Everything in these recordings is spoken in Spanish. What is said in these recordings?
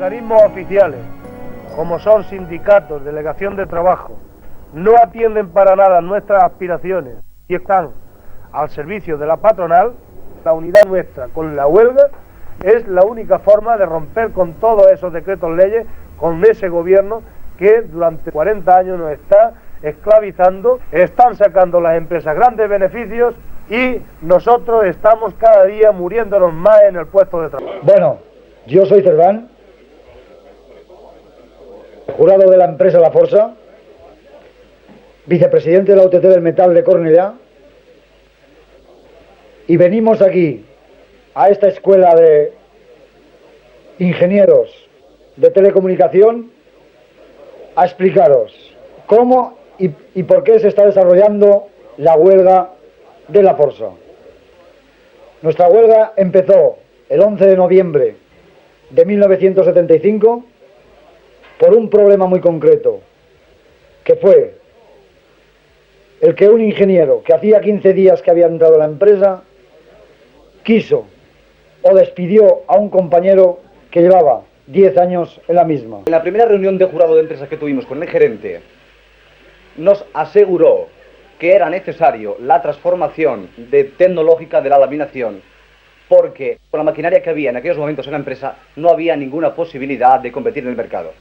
organismos oficiales, como son sindicatos, delegación de trabajo, no atienden para nada nuestras aspiraciones y están al servicio de la patronal, la unidad nuestra con la huelga es la única forma de romper con todos esos decretos leyes, con ese gobierno que durante 40 años nos está esclavizando, están sacando las empresas grandes beneficios y nosotros estamos cada día muriéndonos más en el puesto de trabajo. Bueno, yo soy Cerdán, jurado de la empresa La Força, vicepresidente de la UTT del Metal de Cornellá, y venimos aquí a esta escuela de ingenieros de telecomunicación a explicaros cómo y por qué se está desarrollando la huelga de La Força. Nuestra huelga empezó el 11 de noviembre de 1975 por un problema muy concreto, que fue el que un ingeniero que hacía 15 días que había entrado a la empresa quiso o despidió a un compañero que llevaba 10 años en la misma. En la primera reunión de jurado de empresa que tuvimos con el gerente, nos aseguró que era necesario la transformación tecnológica de la laminación, porque con la maquinaria que había en aquellos momentos en la empresa no había ninguna posibilidad de competir en el mercado.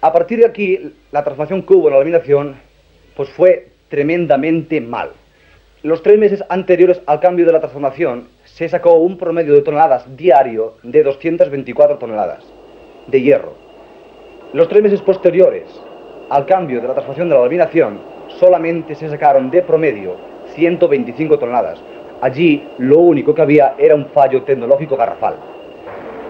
A partir de aquí, la transformación que hubo en la laminación pues fue tremendamente mal. Los 3 meses anteriores al cambio de la transformación se sacó un promedio de toneladas diario de 224 toneladas de hierro. Los 3 meses posteriores al cambio de la transformación de la laminación solamente se sacaron de promedio 125 toneladas. Allí lo único que había era un fallo tecnológico garrafal.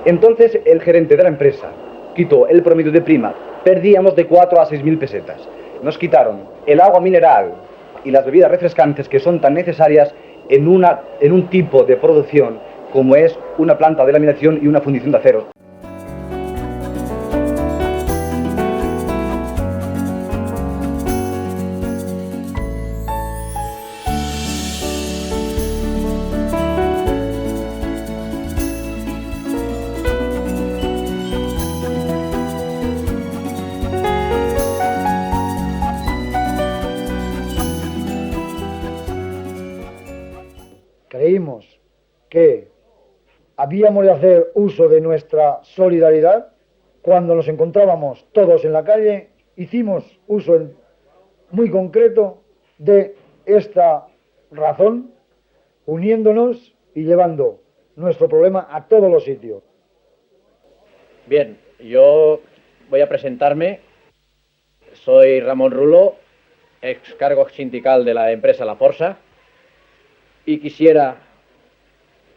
Entonces el gerente de la empresa quitó el promedio de prima, perdíamos de 4 a 6.000 pesetas. Nos quitaron el agua mineral y las bebidas refrescantes que son tan necesarias en un tipo de producción como es una planta de laminación y una fundición de acero. Creímos que habíamos de hacer uso de nuestra solidaridad. Cuando nos encontrábamos todos en la calle, hicimos uso muy concreto de esta razón, uniéndonos y llevando nuestro problema a todos los sitios. Bien, yo voy a presentarme. Soy Ramón Rulo, ex cargo sindical de la empresa La Força, y quisiera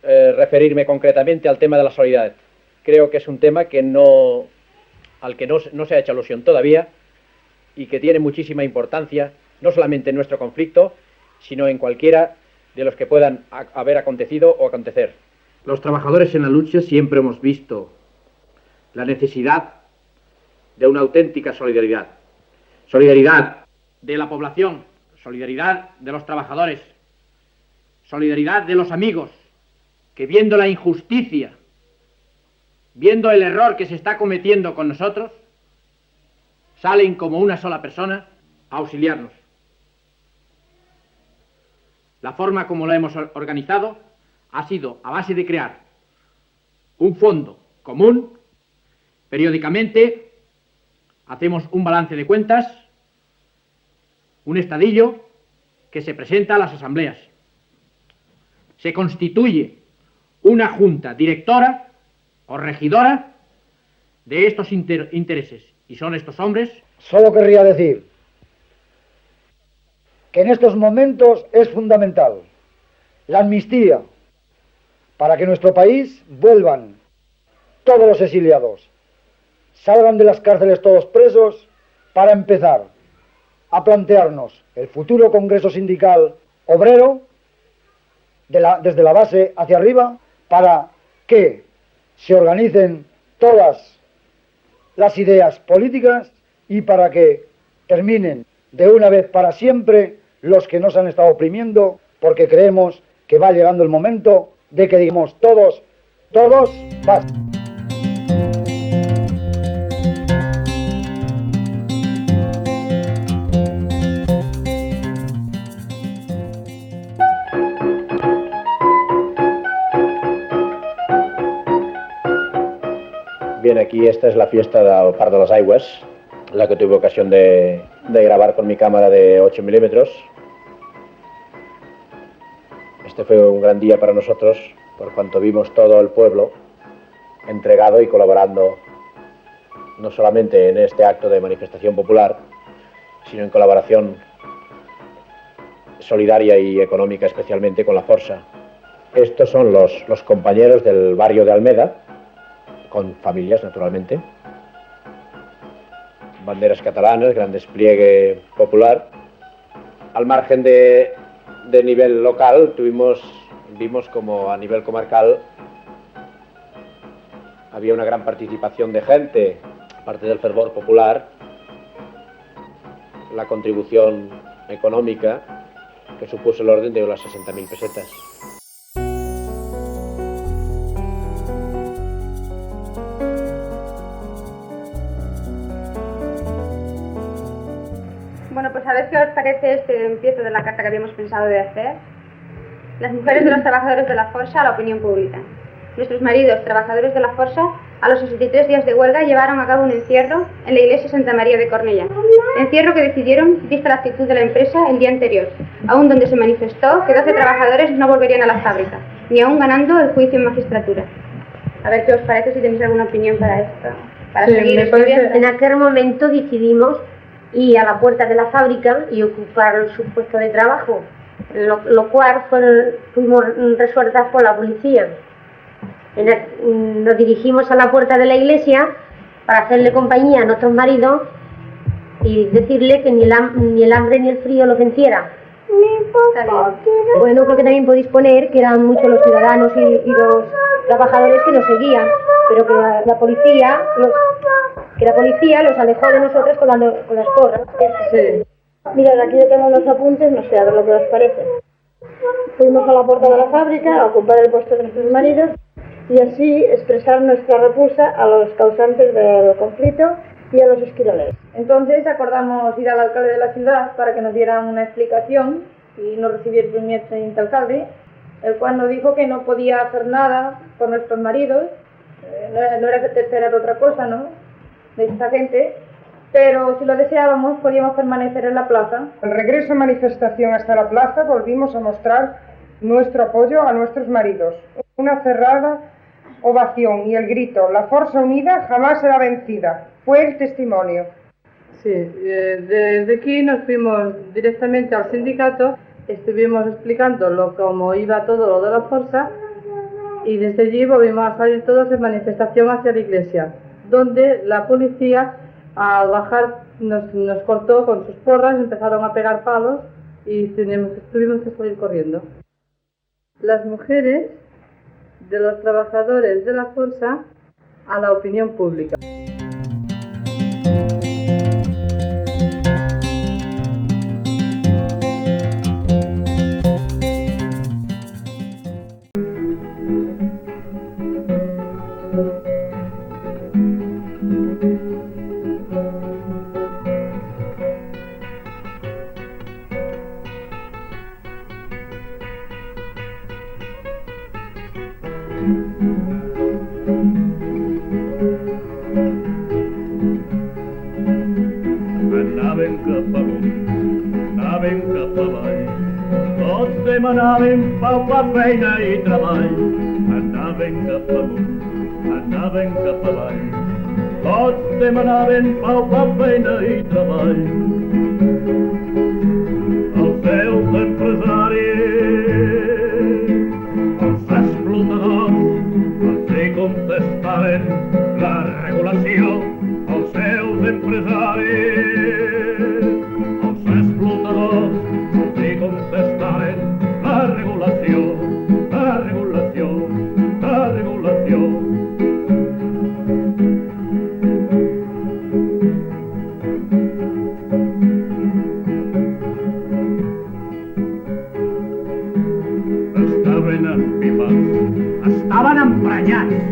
referirme concretamente al tema de la solidaridad. Creo que es un tema al que no se ha hecho alusión todavía y que tiene muchísima importancia, no solamente en nuestro conflicto, sino en cualquiera de los que puedan haber acontecido o acontecer. Los trabajadores en la lucha siempre hemos visto la necesidad de una auténtica solidaridad. Solidaridad de la población, solidaridad de los trabajadores, solidaridad de los amigos, que viendo la injusticia, viendo el error que se está cometiendo con nosotros, salen como una sola persona a auxiliarnos. La forma como lo hemos organizado ha sido a base de crear un fondo común. Periódicamente hacemos un balance de cuentas, un estadillo que se presenta a las asambleas. Se constituye una junta directora o regidora de estos intereses. Y son estos hombres. Solo querría decir que en estos momentos es fundamental la amnistía para que nuestro país vuelvan todos los exiliados, salgan de las cárceles todos presos, para empezar a plantearnos el futuro Congreso Sindical Obrero desde la base hacia arriba, para que se organicen todas las ideas políticas y para que terminen de una vez para siempre los que nos han estado oprimiendo, porque creemos que va llegando el momento de que digamos todos, basta. Bien, aquí esta es la fiesta del Parc de les Aigües, la que tuve ocasión de grabar con mi cámara de 8 milímetros. Este fue un gran día para nosotros, por cuanto vimos todo el pueblo entregado y colaborando no solamente en este acto de manifestación popular, sino en colaboración solidaria y económica, especialmente con la Força. Estos son los compañeros del barrio de Almeda, con familias, naturalmente. Banderas catalanas, gran despliegue popular. Al margen de nivel local, vimos como a nivel comarcal había una gran participación de gente, aparte del fervor popular, la contribución económica que supuso el orden de unas 60.000 pesetas. Bueno, pues a ver qué os parece este empiezo de la carta que habíamos pensado de hacer. Las mujeres de los trabajadores de la Força a la opinión pública. Nuestros maridos, trabajadores de la Força, a los 63 días de huelga llevaron a cabo un encierro en la iglesia Santa María de Cornellà. Encierro que decidieron, vista la actitud de la empresa, el día anterior, aún donde se manifestó que 12 trabajadores no volverían a la fábrica, ni aún ganando el juicio en magistratura. A ver qué os parece, si tenéis alguna opinión para esto. Para seguir estudiando. En aquel momento decidimos ir a la puerta de la fábrica y ocupar su puesto de trabajo, lo cual fuimos resueltas por la policía. Nos dirigimos a la puerta de la iglesia para hacerle compañía a nuestros maridos y decirle que ni el hambre ni el frío los venciera. Bueno, creo que también podéis poner que eran muchos los ciudadanos y los trabajadores que nos seguían, pero que la policía los alejó de nosotros con las porras. Sí. Mirad, aquí yo tengo unos apuntes, no sé, a ver lo que os parece. Fuimos a la puerta de la fábrica a ocupar el puesto de nuestros maridos y así expresar nuestra repulsa a los causantes del conflicto y a los esquiroles. Entonces acordamos ir al alcalde de la ciudad para que nos dieran una explicación y nos recibió el primer teniente alcalde, el cual nos dijo que no podía hacer nada por nuestros maridos, no era que esperar otra cosa, ¿no?, de esta gente, pero si lo deseábamos podíamos permanecer en la plaza. Al regreso de manifestación hasta la plaza volvimos a mostrar nuestro apoyo a nuestros maridos. Una cerrada ovación y el grito "La Força Unida jamás será vencida" fue el testimonio. Sí, desde aquí nos fuimos directamente al sindicato, estuvimos explicando cómo iba todo lo de la Força y desde allí volvimos a salir todos en manifestación hacia la iglesia, donde la policía al bajar nos cortó con sus porras, empezaron a pegar palos y tuvimos que salir corriendo. Las mujeres de los trabajadores de la Força a la opinión pública. Anaven cap amunt, anaven cap avall, tots demanaven pau, pa, feina i treball. Anaven cap amunt, anaven cap avall, tots demanaven pau, pa, feina i treball. Els seus empresaris, els explotadors, els hi contestaven la regulació. Els seus empresaris, els explotadors, els hi contestaven la regulació, la regulació, la regulació. Estaven empipats, estaven emprenyats.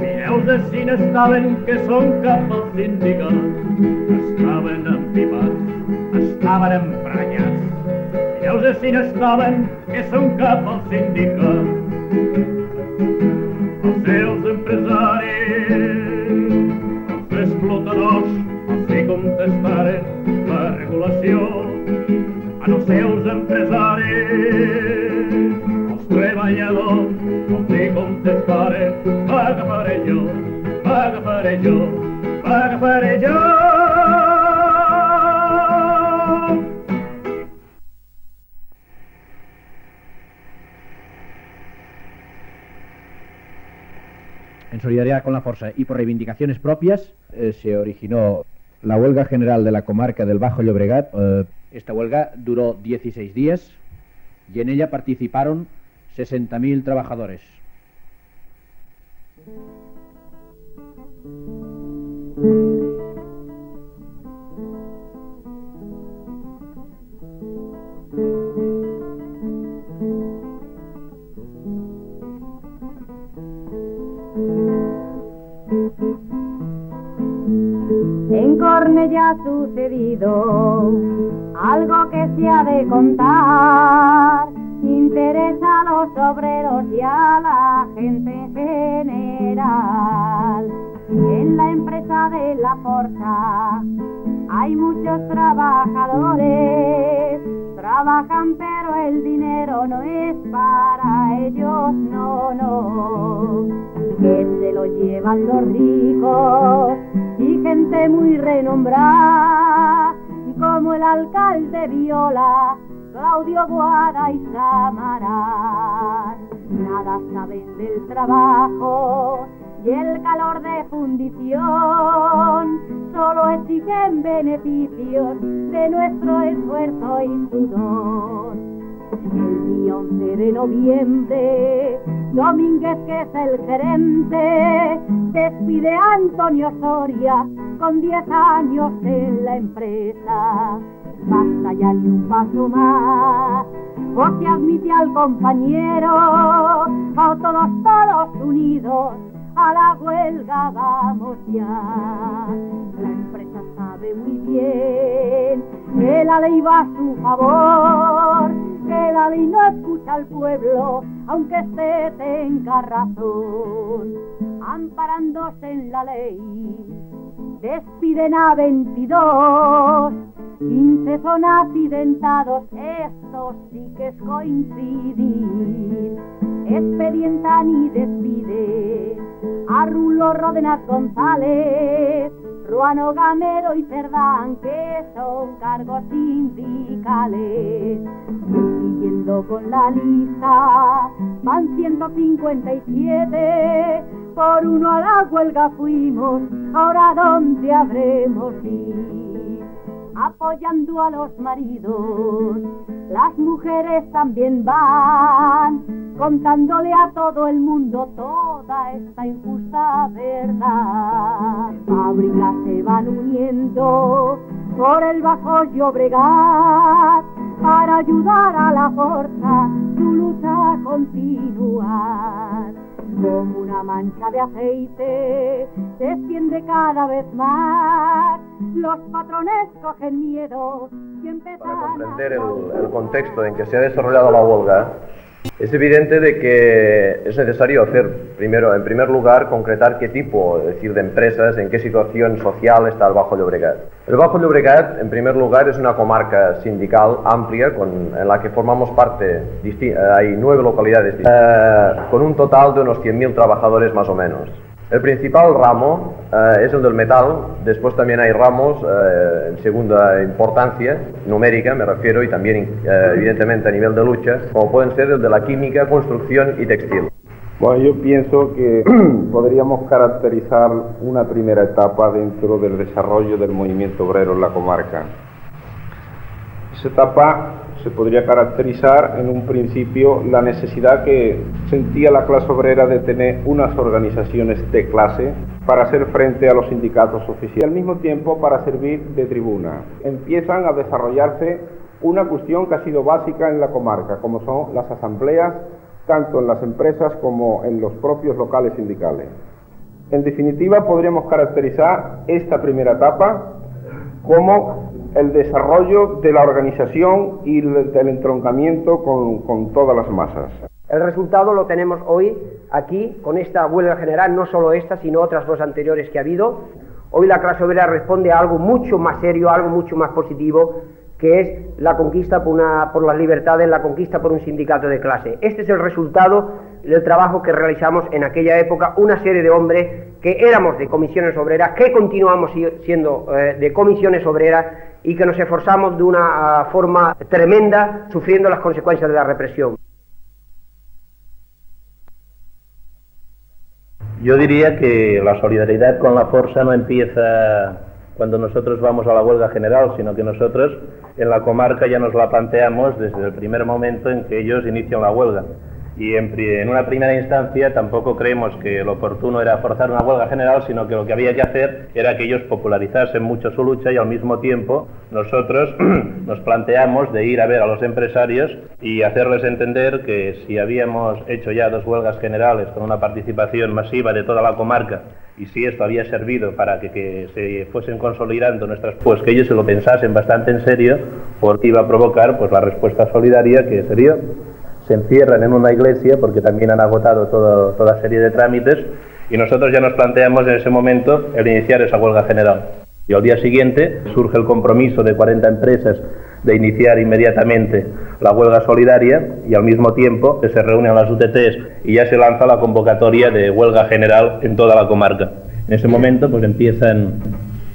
Mireu de si n'estaven que són cap al sindicat. Estaven empipats, estaven emprenyats. Mireu de si n'estaven que són cap al sindicat. Els seus empresaris, explotadors, els hi contestaré la regulació als seus empresaris, als treballadors, els hi contestaré, m'agafaré jo, m'agafaré jo, m'agafaré jo. En solidaridad con la Força y por reivindicaciones propias, se originó la huelga general de la comarca del Bajo Llobregat. Esta huelga duró 16 días y en ella participaron 60.000 trabajadores. En Cornellá ha sucedido algo que se ha de contar, interesa a los obreros y a la gente en general. En la empresa de la Força hay muchos trabajadores, trabajan pero el dinero no es para ellos, no, no, que se lo llevan los ricos y gente muy renombrada, como el alcalde Viola, Claudio Boada y Samaranch. Nada saben del trabajo y el calor de fundición, solo exigen beneficios de nuestro esfuerzo y sudor. El día 11 de noviembre, Domínguez, que es el gerente, despide a Antonio Soria con 10 años en la empresa. Basta ya, ni un paso más, o se admite al compañero, o todos unidos a la huelga vamos ya. La empresa sabe muy bien que la ley va a su favor, que la ley no escucha al pueblo, aunque esté tenga razón. Amparándose en la ley, despiden a 22, 15 son accidentados, esto sí que es coincidir. Expedientan y despide a Rulo Ródenas González, Ruano Gamero y Cerdán, que son cargos sindicales. Siguiendo con la lista, van 157, por uno a la huelga fuimos, ahora ¿dónde habremos ir? Apoyando a los maridos, las mujeres también van, contándole a todo el mundo toda esta injusta verdad. Fábricas se van uniendo por el Bajo Llobregat para ayudar a la Força su lucha a continuar. Como una mancha de aceite se extiende cada vez más, los patrones cogen miedo y empiezan Para comprender el contexto en que se ha desarrollado la huelga, es evidente de que es necesario hacer, en primer lugar, concretar qué tipo, es decir, de empresas, en qué situación social está el Bajo Llobregat. El Bajo Llobregat, en primer lugar, es una comarca sindical amplia en la que formamos parte, hay 9 localidades, con un total de unos 100.000 trabajadores más o menos. El principal ramo es el del metal, después también hay ramos en segunda importancia, numérica me refiero, y también evidentemente a nivel de lucha, como pueden ser el de la química, construcción y textil. Bueno, yo pienso que podríamos caracterizar una primera etapa dentro del desarrollo del movimiento obrero en la comarca. Esa etapa se podría caracterizar en un principio la necesidad que sentía la clase obrera de tener unas organizaciones de clase para hacer frente a los sindicatos oficiales y al mismo tiempo para servir de tribuna. Empiezan a desarrollarse una cuestión que ha sido básica en la comarca, como son las asambleas, tanto en las empresas como en los propios locales sindicales. En definitiva, podríamos caracterizar esta primera etapa como el desarrollo de la organización y del entroncamiento con todas las masas. El resultado lo tenemos hoy aquí con esta huelga general, no solo esta, sino otras 2 anteriores que ha habido. Hoy la clase obrera responde a algo mucho más serio, a algo mucho más positivo, que es la conquista por las libertades, la conquista por un sindicato de clase. Este es el resultado del trabajo que realizamos en aquella época, una serie de hombres que éramos de comisiones obreras, que continuamos siendo de comisiones obreras y que nos esforzamos de una forma tremenda, sufriendo las consecuencias de la represión. Yo diría que la solidaridad con la Força no empieza cuando nosotros vamos a la huelga general, sino que nosotros en la comarca ya nos la planteamos desde el primer momento en que ellos inician la huelga. Y en una primera instancia tampoco creemos que lo oportuno era forzar una huelga general, sino que lo que había que hacer era que ellos popularizasen mucho su lucha y al mismo tiempo nosotros nos planteamos de ir a ver a los empresarios y hacerles entender que si habíamos hecho ya 2 huelgas generales con una participación masiva de toda la comarca y si esto había servido para que se fuesen consolidando nuestras, pues que ellos se lo pensasen bastante en serio, porque iba a provocar pues la respuesta solidaria que sería. Se encierran en una iglesia porque también han agotado toda serie de trámites y nosotros ya nos planteamos en ese momento el iniciar esa huelga general. Y al día siguiente surge el compromiso de 40 empresas de iniciar inmediatamente la huelga solidaria y al mismo tiempo que se reúnen las UTTs y ya se lanza la convocatoria de huelga general en toda la comarca. En ese momento pues empiezan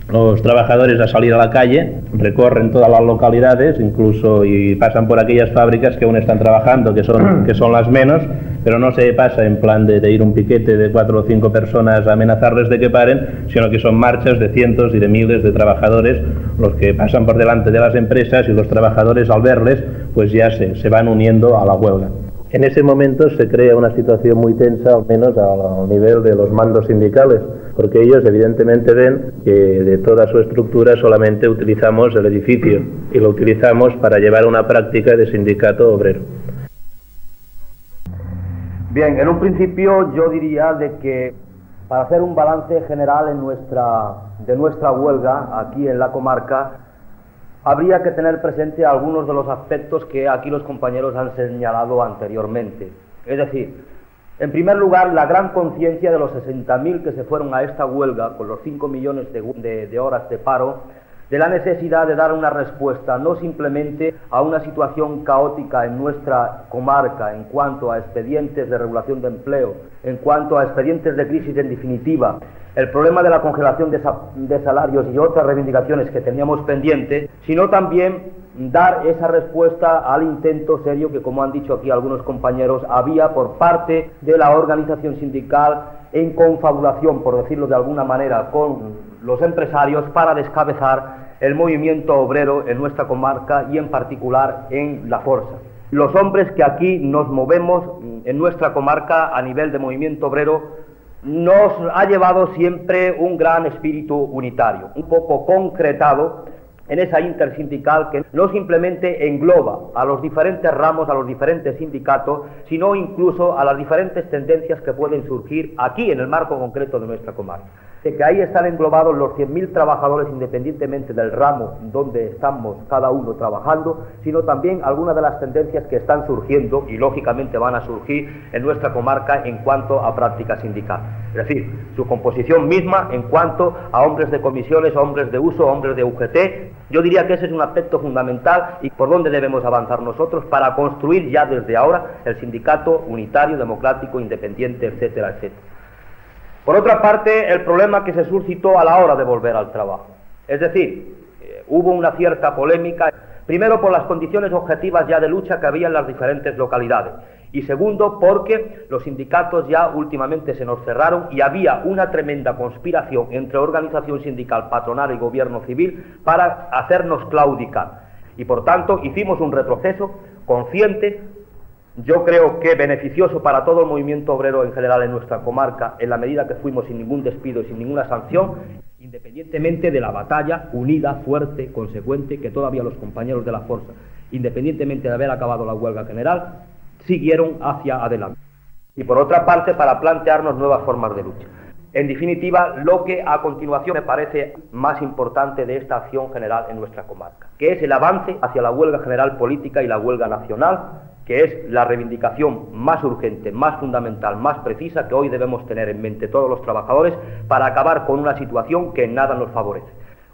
los trabajadores a salir a la calle, recorren todas las localidades, incluso y pasan por aquellas fábricas que aún están trabajando, que son las menos, pero no se pasa en plan de ir un piquete de 4 o 5 personas a amenazarles de que paren, sino que son marchas de cientos y de miles de trabajadores los que pasan por delante de las empresas y los trabajadores al verles pues ya se van uniendo a la huelga. En ese momento se crea una situación muy tensa, al menos al nivel de los mandos sindicales, porque ellos evidentemente ven que de toda su estructura solamente utilizamos el edificio y lo utilizamos para llevar una práctica de sindicato obrero. Bien, en un principio yo diría de que para hacer un balance general de nuestra huelga aquí en la comarca, habría que tener presente algunos de los aspectos que aquí los compañeros han señalado anteriormente. Es decir, en primer lugar, la gran conciencia de los 60.000 que se fueron a esta huelga con los 5 millones de horas de paro, de la necesidad de dar una respuesta no simplemente a una situación caótica en nuestra comarca en cuanto a expedientes de regulación de empleo, en cuanto a expedientes de crisis en definitiva, el problema de la congelación de salarios y otras reivindicaciones que teníamos pendientes, sino también dar esa respuesta al intento serio que, como han dicho aquí algunos compañeros, había por parte de la organización sindical en confabulación, por decirlo de alguna manera, con los empresarios para descabezar el movimiento obrero en nuestra comarca y en particular en la Força. Los hombres que aquí nos movemos en nuestra comarca a nivel de movimiento obrero nos ha llevado siempre un gran espíritu unitario, un poco concretado en esa intersindical que no simplemente engloba a los diferentes ramos, a los diferentes sindicatos, sino incluso a las diferentes tendencias que pueden surgir aquí en el marco concreto de nuestra comarca. De que ahí están englobados los 100.000 trabajadores independientemente del ramo donde estamos cada uno trabajando, sino también algunas de las tendencias que están surgiendo y lógicamente van a surgir en nuestra comarca en cuanto a práctica sindical. Es decir, su composición misma en cuanto a hombres de comisiones, hombres de uso, hombres de UGT. Yo diría que ese es un aspecto fundamental y por donde debemos avanzar nosotros para construir ya desde ahora el sindicato unitario, democrático, independiente, etcétera, etcétera. Por otra parte, el problema que se suscitó a la hora de volver al trabajo. Es decir, hubo una cierta polémica, primero por las condiciones objetivas ya de lucha que había en las diferentes localidades, y segundo porque los sindicatos ya últimamente se nos cerraron y había una tremenda conspiración entre organización sindical, patronal y gobierno civil para hacernos claudicar. Y por tanto hicimos un retroceso consciente, yo creo que beneficioso para todo el movimiento obrero en general en nuestra comarca, en la medida que fuimos sin ningún despido y sin ninguna sanción, independientemente de la batalla unida, fuerte, consecuente, que todavía los compañeros de la Força, independientemente de haber acabado la huelga general, siguieron hacia adelante. Y por otra parte, para plantearnos nuevas formas de lucha. En definitiva, lo que a continuación me parece más importante de esta acción general en nuestra comarca, que es el avance hacia la huelga general política y la huelga nacional, que es la reivindicación más urgente, más fundamental, más precisa que hoy debemos tener en mente todos los trabajadores para acabar con una situación que en nada nos favorece.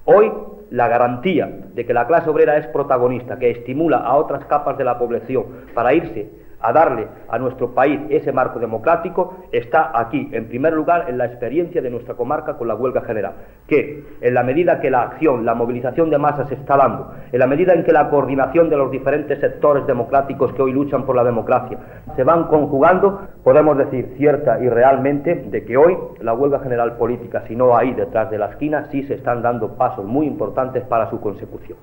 Hoy, la garantía de que la clase obrera es protagonista, que estimula a otras capas de la población para irse a darle a nuestro país ese marco democrático, está aquí, en primer lugar, en la experiencia de nuestra comarca con la huelga general, que en la medida que la acción, la movilización de masas se está dando, en la medida en que la coordinación de los diferentes sectores democráticos que hoy luchan por la democracia se van conjugando, podemos decir cierta y realmente de que hoy la huelga general política, si no ahí detrás de la esquina, sí se están dando pasos muy importantes para su consecución.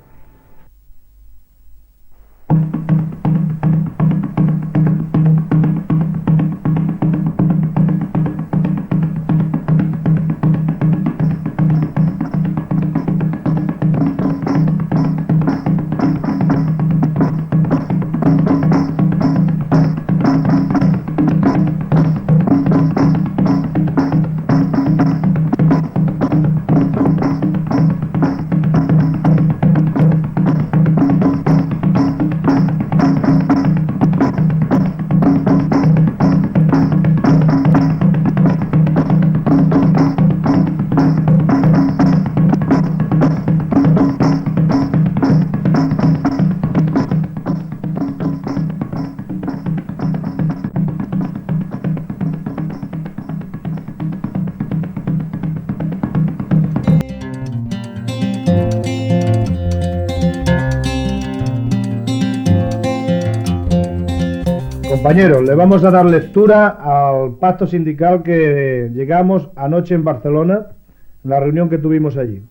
Compañeros, le vamos a dar lectura al pacto sindical que llegamos anoche en Barcelona, en la reunión que tuvimos allí.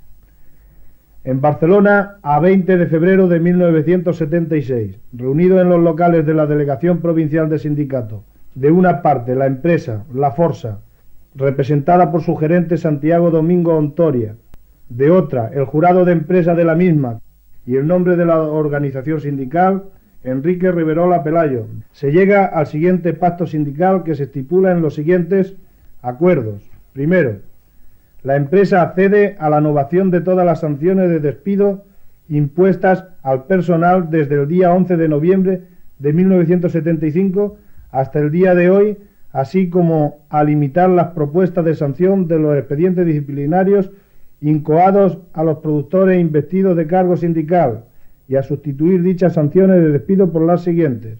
En Barcelona, a 20 de febrero de 1976, reunido en los locales de la Delegación Provincial de Sindicato, de una parte la empresa, la Força, representada por su gerente Santiago Domingo Ontoria, de otra el jurado de empresa de la misma y el nombre de la organización sindical, Enrique Riverola Pelayo, se llega al siguiente pacto sindical que se estipula en los siguientes acuerdos. Primero, la empresa accede a la novación de todas las sanciones de despido impuestas al personal desde el día 11 de noviembre de 1975 hasta el día de hoy, así como a limitar las propuestas de sanción de los expedientes disciplinarios incoados a los productores investidos de cargo sindical, y a sustituir dichas sanciones de despido por las siguientes: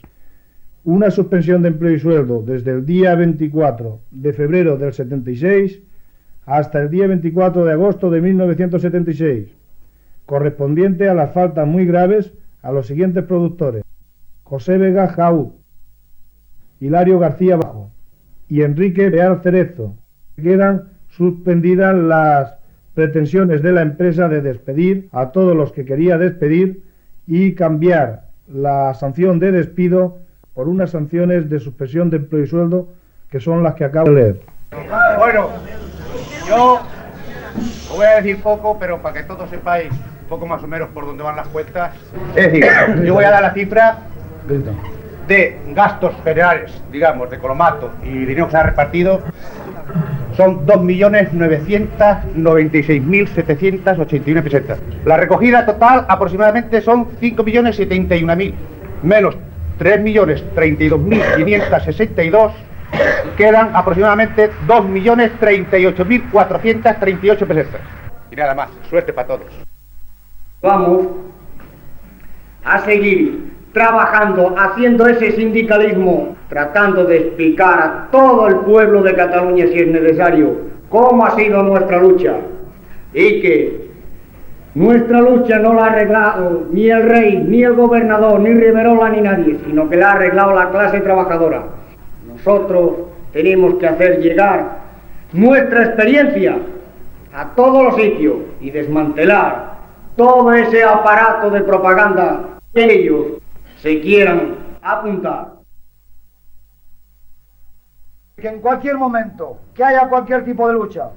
una suspensión de empleo y sueldo desde el día 24 de febrero del 76 hasta el día 24 de agosto de 1976, correspondiente a las faltas muy graves a los siguientes productores: José Vega Jaú, Hilario García Bajo y Enrique Beal Cerezo. Quedan suspendidas las pretensiones de la empresa de despedir a todos los que quería despedir y cambiar la sanción de despido por unas sanciones de suspensión de empleo y sueldo, que son las que acabo de leer. Bueno, yo os voy a decir poco, pero para que todos sepáis un poco más o menos por dónde van las cuentas. Es decir, yo voy a dar la cifra de gastos generales, digamos, de Colomato y dinero que se ha repartido. Son 2.996.781 pesetas. La recogida total aproximadamente son 5.071.000, menos 3.032.562, quedan aproximadamente 2.038.438 pesetas. Y nada más, suerte para todos. Vamos a seguir trabajando, haciendo ese sindicalismo, tratando de explicar a todo el pueblo de Cataluña, si es necesario, cómo ha sido nuestra lucha, y que nuestra lucha no la ha arreglado ni el rey, ni el gobernador, ni Riverola, ni nadie, sino que la ha arreglado la clase trabajadora. Nosotros tenemos que hacer llegar nuestra experiencia a todos los sitios y desmantelar todo ese aparato de propaganda que ellos se quieran apuntar. Que en cualquier momento, que haya cualquier tipo de lucha,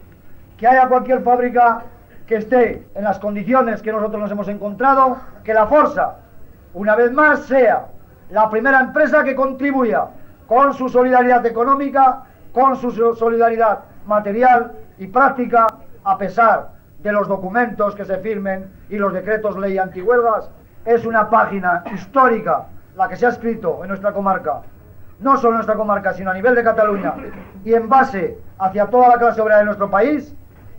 que haya cualquier fábrica que esté en las condiciones que nosotros nos hemos encontrado, que la Força, una vez más, sea la primera empresa que contribuya con su solidaridad económica, con su solidaridad material y práctica, a pesar de los documentos que se firmen y los decretos ley antihuelgas. Es una página histórica la que se ha escrito en nuestra comarca, no solo en nuestra comarca, sino a nivel de Cataluña, y en base hacia toda la clase obrera de nuestro país,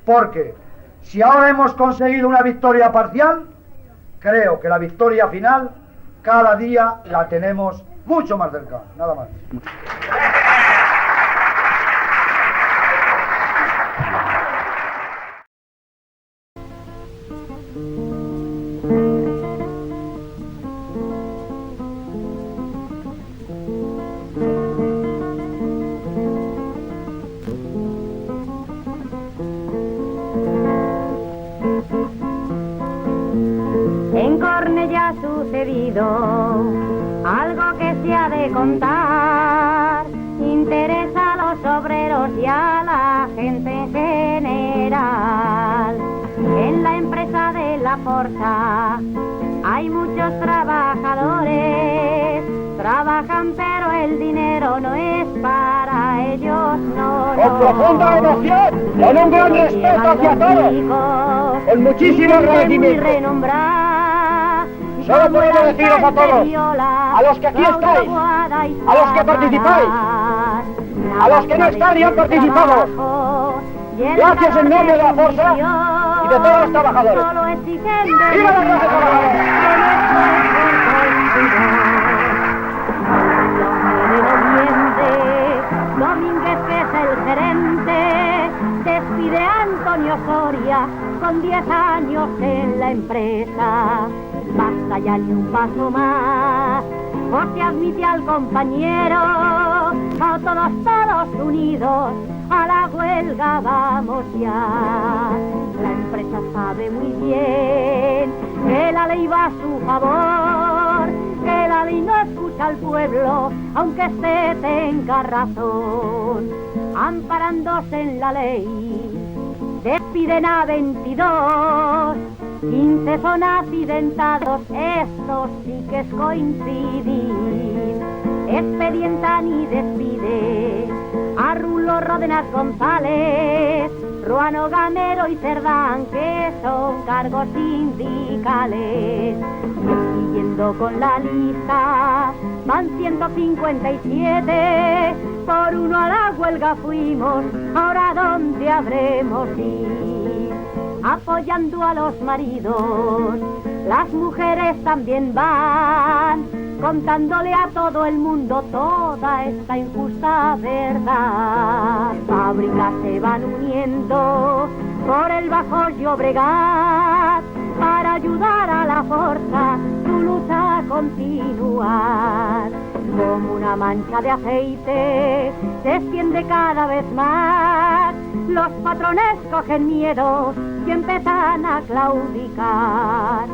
porque si ahora hemos conseguido una victoria parcial, creo que la victoria final cada día la tenemos mucho más cerca. Nada más. En Cornellá ha sucedido algo que se ha de contar, interesa a los obreros y a la gente en general. En la empresa de la Força hay muchos trabajadores, trabajan pero el dinero no es para ellos, no. Con profunda emoción, con un gran respeto hacia todos, con muchísimo agradecimiento. Solo podemos deciros a todos, a los que aquí estáis, a los que participáis, a los que no están y han participado, gracias en nombre de la Força y de todos los trabajadores. ¡Viva la clase trabajadora! Domínguez, que es el gerente, despide a Antonio Soria con 10 años en la empresa. Basta ya ni un paso más, o se admite al compañero, o todos unidos a la huelga vamos ya. La empresa sabe muy bien que la ley va a su favor, que la ley no escucha al pueblo, aunque éste tenga razón. Amparándose en la ley, despiden a 22, 15 son accidentados, esto sí que es coincidir. Expedientan y despide a Rulo, Ródenas, González, Ruano, Gamero y Cerdán, que son cargos sindicales. Y siguiendo con la lista, van 157, por uno a la huelga fuimos, ahora ¿dónde habremos ir? Apoyando a los maridos, las mujeres también van, contándole a todo el mundo toda esta injusta verdad. Fábricas se van uniendo por el Bajo Llobregat para ayudar a la Força su lucha a continuar. Como una mancha de aceite se extiende cada vez más, los patrones cogen miedo y empiezan a claudicar.